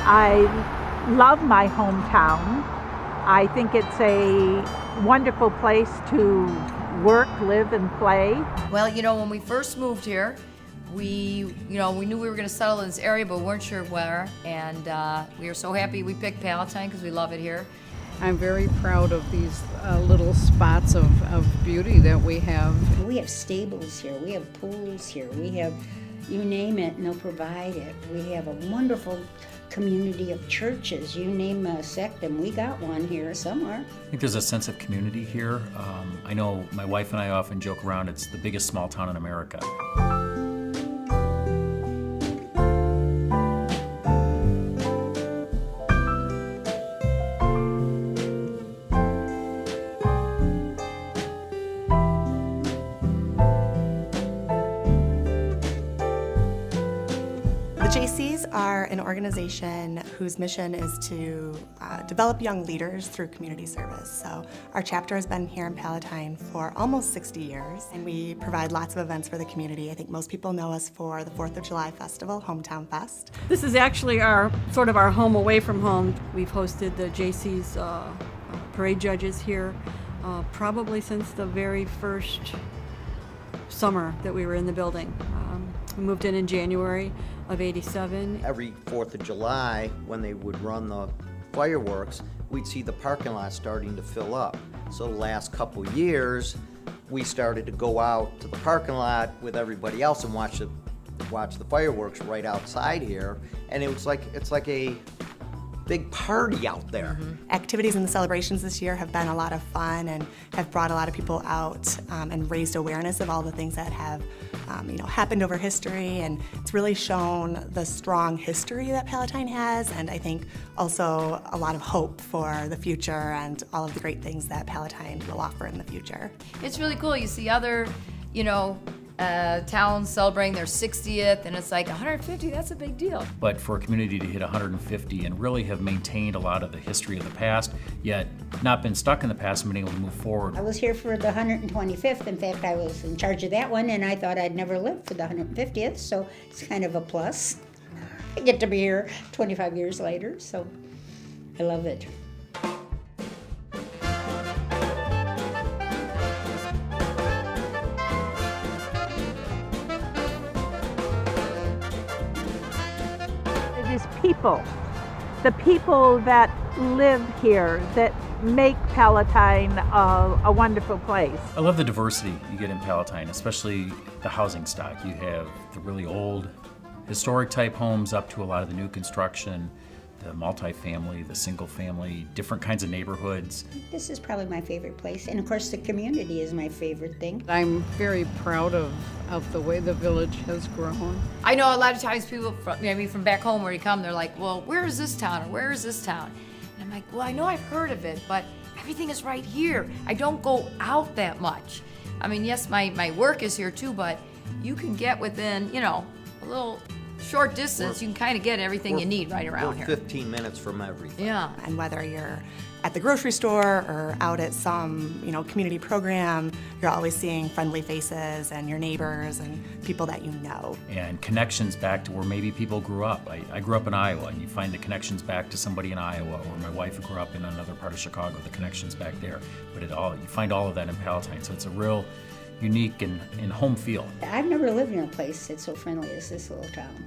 I love my hometown. I think it's a wonderful place to work, live, and play. Well, when we first moved here, we knew we were going to settle in this area, but we weren't sure where. And we are so happy we picked Palatine because we love it here. I'm very proud of these little spots of beauty that we have. We have stables here, we have pools here, we have, you name it, and they'll provide it. We have a wonderful community of churches. You name a sect and we got one here somewhere. I think there's a sense of community here. I know my wife and I often joke around, it's the biggest small town in America. The JCs are an organization whose mission is to develop young leaders through community service. So our chapter has been here in Palatine for almost 60 years, and we provide lots of events for the community. I think most people know us for the 4th of July Festival, Hometown Fest. This is actually our home away from home. We've hosted the JC's parade judges here probably since the very first summer that we were in the building. We moved in January of '87. Every 4th of July, when they would run the fireworks, we'd see the parking lot starting to fill up. So the last couple years, we started to go out to the parking lot with everybody else and watch the fireworks right outside here. And it's like a big party out there. Activities and the celebrations this year have been a lot of fun and have brought a lot of people out and raised awareness of all the things that have happened over history, and it's really shown the strong history that Palatine has, and I think also a lot of hope for the future and all of the great things that Palatine will offer in the future. It's really cool. You see other, towns celebrating their 60th, and it's like 150, that's a big deal. But for a community to hit 150 and really have maintained a lot of the history of the past, yet not been stuck in the past and been able to move forward. I was here for the 125th. In fact, I was in charge of that one, and I thought I'd never live for the 150th, so it's kind of a plus. I get to be here 25 years later, so I love it. It is people, the people that live here, that make Palatine a wonderful place. I love the diversity you get in Palatine, especially the housing stock. You have the really old, historic type homes up to a lot of the new construction, the multifamily, the single family, different kinds of neighborhoods. This is probably my favorite place, and of course the community is my favorite thing. I'm very proud of the way the village has grown. I know a lot of times people from back home where you come, they're like, well, where is this town or where is this town? And I'm like, well, I know I've heard of it, but everything is right here. I don't go out that much. I mean, yes, my work is here too, but you can get within, a little short distance, you can kind of get everything you need right around here. 15 minutes from everything. Yeah. And whether you're at the grocery store or out at some, community program, you're always seeing friendly faces and your neighbors and people that you know. And connections back to where maybe people grew up. I grew up in Iowa, and you find the connections back to somebody in Iowa, or my wife grew up in another part of Chicago, the connections back there. But you find all of that in Palatine, so it's a real unique and home feel. I've never lived in a place that's so friendly as this little town.